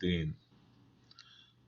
3।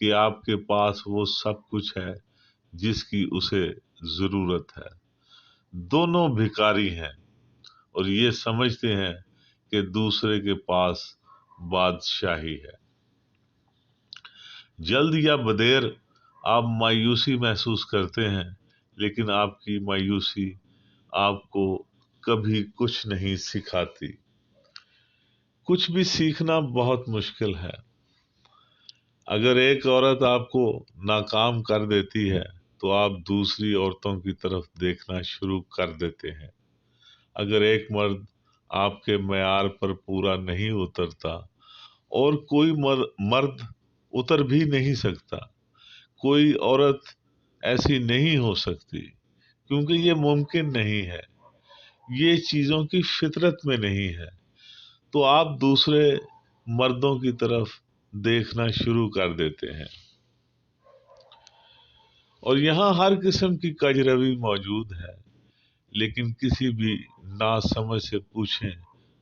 کہ آپ کے پاس وہ سب کچھ ہے جس کی اسے ضرورت ہے۔ دونوں بھکاری ہیں اور یہ سمجھتے ہیں کہ دوسرے کے پاس بادشاہی ہے۔ جلد یا بدیر آپ مایوسی محسوس کرتے ہیں، لیکن آپ کی مایوسی آپ کو کبھی کچھ نہیں سکھاتی۔ کچھ بھی سیکھنا بہت مشکل ہے۔ اگر ایک عورت آپ کو ناکام کر دیتی ہے تو آپ دوسری عورتوں کی طرف دیکھنا شروع کر دیتے ہیں۔ اگر ایک مرد آپ کے معیار پر پورا نہیں اترتا، اور کوئی مرد اتر بھی نہیں سکتا، کوئی عورت ایسی نہیں ہو سکتی، کیونکہ یہ ممکن نہیں ہے، یہ چیزوں کی فطرت میں نہیں ہے، تو آپ دوسرے مردوں کی طرف دیکھنا شروع کر دیتے ہیں۔ اور یہاں ہر قسم کی کجروی موجود ہے، لیکن کسی بھی ناسمجھ سے پوچھیں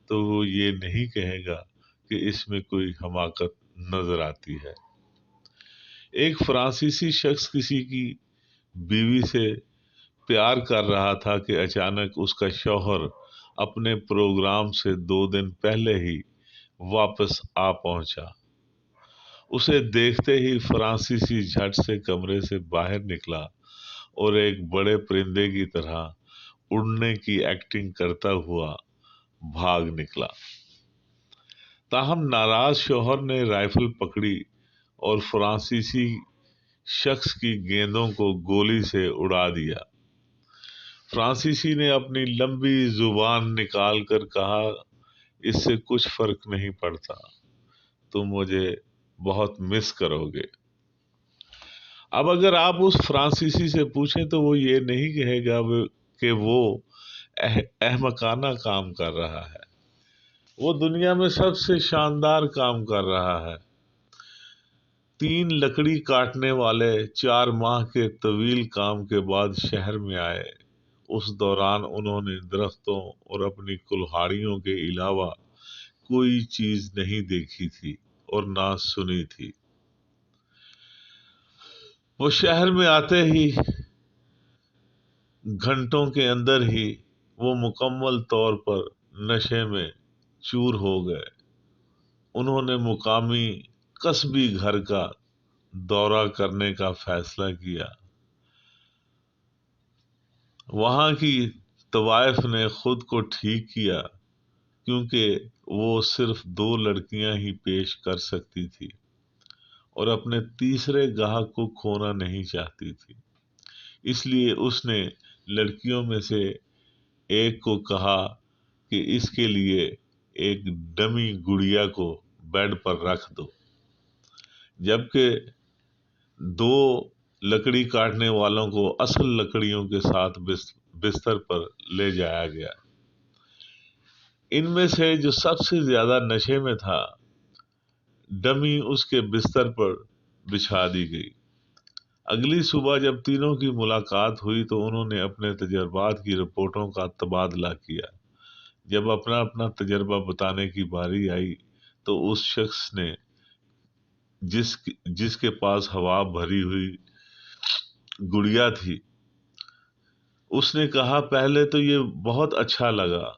تو وہ یہ نہیں کہے گا کہ اس میں کوئی حماقت نظر آتی ہے۔ ایک فرانسیسی شخص کسی کی بیوی سے پیار کر رہا تھا کہ اچانک اس کا شوہر اپنے پروگرام سے 2 دن پہلے ہی واپس آ پہنچا۔ اسے دیکھتے ہی فرانسیسی جھٹ سے کمرے سے باہر نکلا اور ایک بڑے پرندے کی طرح اڑنے کی ایکٹنگ کرتا ہوا بھاگ نکلا۔ تاہم ناراض شوہر نے رائفل پکڑی اور فرانسیسی شخص کی گیندوں کو گولی سے اڑا دیا۔ فرانسیسی نے اپنی لمبی زبان نکال کر کہا، اس سے کچھ فرق نہیں پڑتا، تم مجھے بہت مس کرو گے۔ اب اگر آپ اس فرانسیسی سے پوچھیں تو وہ یہ نہیں کہے گا کہ وہ احمقانہ کام کر رہا ہے، وہ دنیا میں سب سے شاندار کام کر رہا ہے۔ 3 لکڑی کاٹنے والے 4 ماہ کے طویل کام کے بعد شہر میں آئے۔ اس دوران انہوں نے درختوں اور اپنی کلہاڑیوں کے علاوہ کوئی چیز نہیں دیکھی تھی اور نہ سنی تھی۔ وہ شہر میں آتے ہی گھنٹوں کے اندر ہی وہ مکمل طور پر نشے میں چور ہو گئے۔ انہوں نے مقامی قصبی گھر کا دورہ کرنے کا فیصلہ کیا۔ وہاں کی طوائف نے خود کو ٹھیک کیا، کیونکہ وہ صرف 2 لڑکیاں ہی پیش کر سکتی تھی اور اپنے تیسرے گاہک کو کھونا نہیں چاہتی تھی۔ اس لیے اس نے لڑکیوں میں سے ایک کو کہا کہ اس کے لیے ایک ڈمی گڑیا کو بیڈ پر رکھ دو، جبکہ 2 لکڑی کاٹنے والوں کو اصل لکڑیوں کے ساتھ بستر پر لے جایا گیا۔ ان میں سے جو سب سے زیادہ نشے میں تھا، ڈمی اس کے بستر پر بچھا دی گئی۔ اگلی صبح جب تینوں کی ملاقات ہوئی تو انہوں نے اپنے تجربات کی رپورٹوں کا تبادلہ کیا۔ جب اپنا اپنا تجربہ بتانے کی باری آئی تو اس شخص نے جس کے پاس ہوا بھری ہوئی گڑیا تھی، اس نے کہا، پہلے تو یہ بہت اچھا لگا،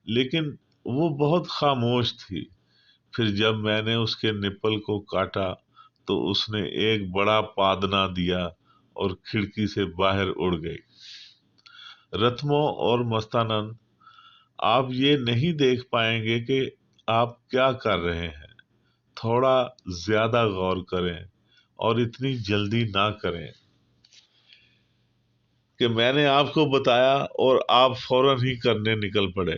لیکن وہ بہت خاموش تھی۔ پھر جب میں نے اس کے نپل کو کاٹا تو اس نے ایک بڑا پادنا دیا اور کھڑکی سے باہر اڑ گئی۔ رتمو اور مستانند، آپ یہ نہیں دیکھ پائیں گے کہ آپ کیا کر رہے ہیں۔ تھوڑا زیادہ غور کریں اور اتنی جلدی نہ کریں کہ میں نے آپ کو بتایا اور آپ فوراً ہی کرنے نکل پڑے۔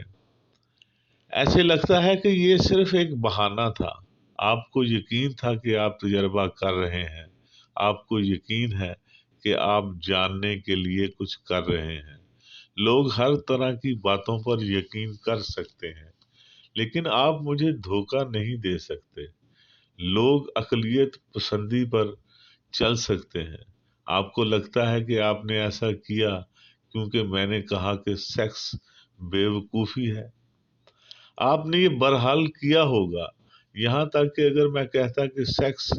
ایسے لگتا ہے کہ یہ صرف ایک بہانہ تھا۔ آپ کو یقین تھا کہ آپ تجربہ کر رہے ہیں، آپ کو یقین ہے کہ آپ جاننے کے لیے کچھ کر رہے ہیں۔ لوگ ہر طرح کی باتوں پر یقین کر سکتے ہیں، لیکن آپ مجھے دھوکہ نہیں دے سکتے۔ لوگ عقلیت پسندی پر چل سکتے ہیں۔ آپ کو لگتا ہے کہ آپ نے ایسا کیا کیونکہ میں نے کہا کہ سیکس بے وقوفی ہے۔ آپ نے یہ بہرحال کیا ہوگا، یہاں تک کہ اگر میں کہتا کہ سیکس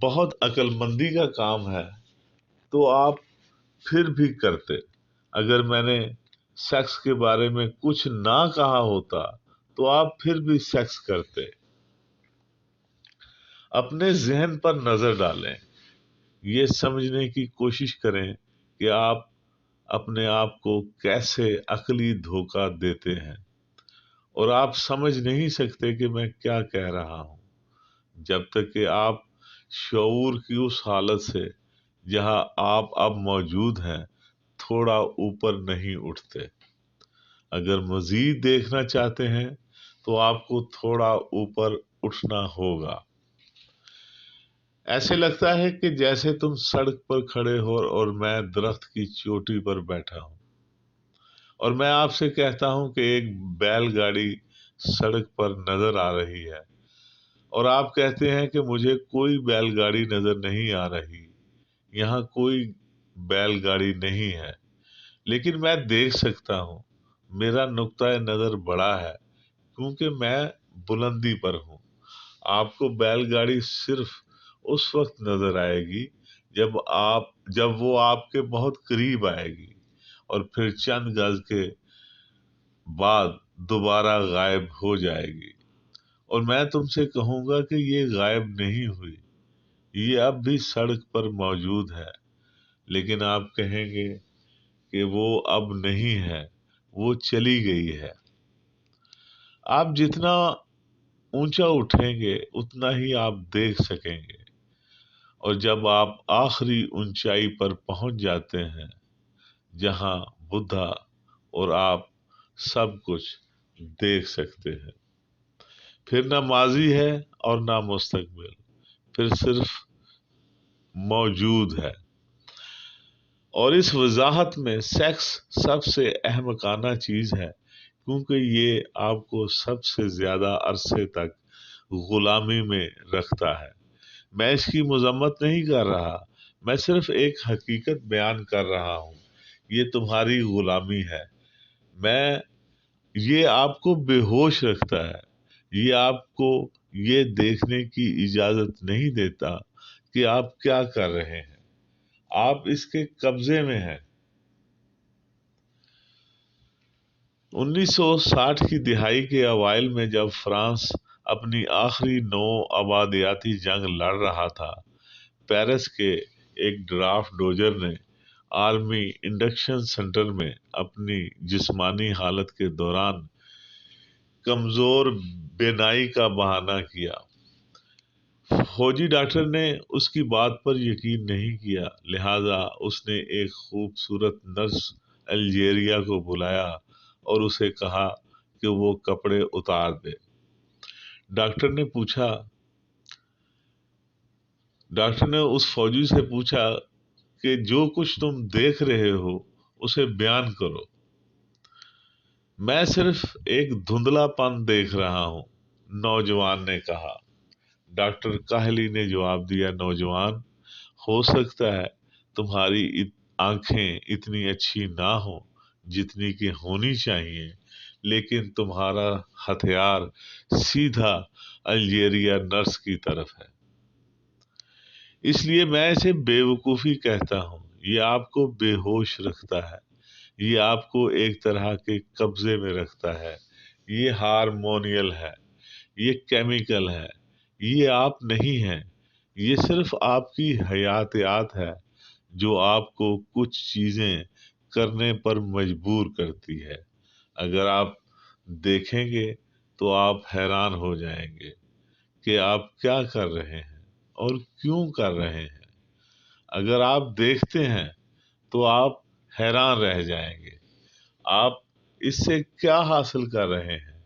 بہت عقل مندی کا کام ہے تو آپ پھر بھی کرتے۔ اگر میں نے سیکس کے بارے میں کچھ نہ کہا ہوتا تو آپ پھر بھی سیکس کرتے۔ اپنے ذہن پر نظر ڈالیں، یہ سمجھنے کی کوشش کریں کہ آپ اپنے آپ کو کیسے عقلی دھوکہ دیتے ہیں، اور آپ سمجھ نہیں سکتے کہ میں کیا کہہ رہا ہوں جب تک کہ آپ شعور کی اس حالت سے جہاں آپ اب موجود ہیں تھوڑا اوپر نہیں اٹھتے۔ اگر مزید دیکھنا چاہتے ہیں تو آپ کو تھوڑا اوپر اٹھنا ہوگا۔ ایسے لگتا ہے کہ جیسے تم سڑک پر کھڑے ہو اور میں درخت کی چوٹی پر بیٹھا ہوں، اور میں آپ سے کہتا ہوں کہ ایک بیل گاڑی سڑک پر نظر آ رہی ہے، اور آپ کہتے ہیں کہ مجھے کوئی بیل گاڑی نظر نہیں آ رہی، یہاں کوئی بیل گاڑی نہیں ہے، لیکن میں دیکھ سکتا ہوں۔ میرا نقطۂ نظر بڑا ہے کیونکہ میں بلندی پر ہوں۔ آپ کو بیل گاڑی صرف اس وقت نظر آئے گی جب وہ آپ کے بہت قریب آئے گی، اور پھر چند گز کے بعد دوبارہ غائب ہو جائے گی، اور میں تم سے کہوں گا کہ یہ غائب نہیں ہوئی، یہ اب بھی سڑک پر موجود ہے، لیکن آپ کہیں گے کہ وہ اب نہیں ہے، وہ چلی گئی ہے۔ آپ جتنا اونچا اٹھیں گے اتنا ہی آپ دیکھ سکیں گے، اور جب آپ آخری اونچائی پر پہنچ جاتے ہیں جہاں بدھا اور آپ سب کچھ دیکھ سکتے ہیں، پھر نہ ماضی ہے اور نہ مستقبل، پھر صرف موجود ہے۔ اور اس وضاحت میں سیکس سب سے احمقانہ چیز ہے، کیونکہ یہ آپ کو سب سے زیادہ عرصے تک غلامی میں رکھتا ہے۔ میں اس کی مذمت نہیں کر رہا، میں صرف ایک حقیقت بیان کر رہا ہوں۔ یہ تمہاری غلامی ہے۔ یہ آپ کو بے ہوش رکھتا ہے۔ یہ آپ کو یہ دیکھنے کی اجازت نہیں دیتا کہ آپ کیا کر رہے ہیں، آپ اس کے قبضے میں ہیں۔ 1960 کی دہائی کے اوائل میں جب فرانس اپنی آخری نو آبادیاتی جنگ لڑ رہا تھا، پیرس کے ایک ڈرافٹ ڈوجر نے آرمی انڈکشن سینٹر میں اپنی جسمانی حالت کے دوران کمزور بینائی کا بہانہ کیا۔ فوجی ڈاکٹر نے اس کی بات پر یقین نہیں کیا، لہذا اس نے ایک خوبصورت نرس الجیریا کو بلایا اور اسے کہا کہ وہ کپڑے اتار دے۔ ڈاکٹر نے اس فوجی سے پوچھا کہ جو کچھ تم دیکھ رہے ہو اسے بیان کرو۔ میں صرف ایک دھندلا پن دیکھ رہا ہوں، نوجوان نے کہا۔ ڈاکٹر کاہلی نے جواب دیا، نوجوان، ہو سکتا ہے تمہاری آنکھیں اتنی اچھی نہ ہوں جتنی کہ ہونی چاہیے، لیکن تمہارا ہتھیار سیدھا الجیریا نرس کی طرف ہے، اس لیے میں اسے بے وقوفی کہتا ہوں۔ یہ آپ کو بے ہوش رکھتا ہے، یہ آپ کو ایک طرح کے قبضے میں رکھتا ہے، یہ ہارمونیل ہے، یہ کیمیکل ہے، یہ آپ نہیں ہیں، یہ صرف آپ کی حیاتیات ہے جو آپ کو کچھ چیزیں کرنے پر مجبور کرتی ہے۔ اگر آپ دیکھیں گے تو آپ حیران ہو جائیں گے کہ آپ کیا کر رہے ہیں اور کیوں کر رہے ہیں۔ اگر آپ دیکھتے ہیں تو آپ حیران رہ جائیں گے، آپ اس سے کیا حاصل کر رہے ہیں،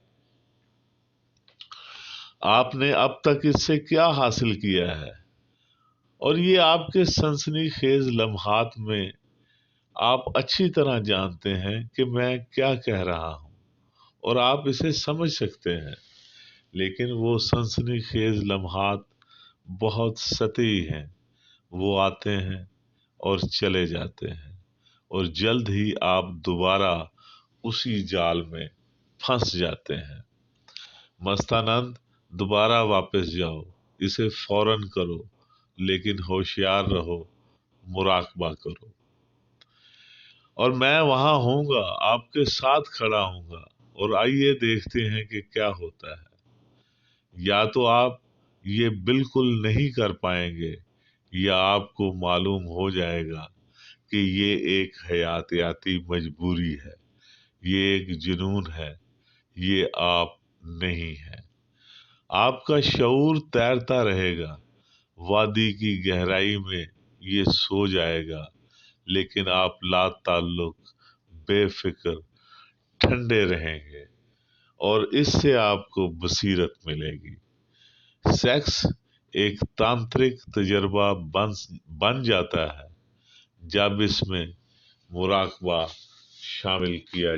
آپ نے اب تک اس سے کیا حاصل کیا ہے، اور یہ آپ کے سنسنی خیز لمحات میں آپ اچھی طرح جانتے ہیں کہ میں کیا کہہ رہا ہوں اور آپ اسے سمجھ سکتے ہیں، لیکن وہ سنسنی خیز لمحات بہت سطحی ہیں، وہ آتے ہیں اور چلے جاتے ہیں، اور جلد ہی آپ دوبارہ اسی جال میں پھنس جاتے ہیں۔ مستانند، دوبارہ واپس جاؤ، اسے فوراً کرو، لیکن ہوشیار رہو، مراقبہ کرو، اور میں وہاں ہوں گا، آپ کے ساتھ کھڑا ہوں گا، اور آئیے دیکھتے ہیں کہ کیا ہوتا ہے۔ یا تو آپ یہ بالکل نہیں کر پائیں گے، یا آپ کو معلوم ہو جائے گا کہ یہ ایک حیاتیاتی مجبوری ہے، یہ ایک جنون ہے، یہ آپ نہیں ہے۔ آپ کا شعور تیرتا رہے گا، وادی کی گہرائی میں یہ سو جائے گا، لیکن آپ لا تعلق، بے فکر، ٹھنڈے رہیں گے، اور اس سے آپ کو بصیرت ملے گی۔ سیکس ایک تانترک تجربہ بن جاتا ہے جب اس میں مراقبہ شامل کیا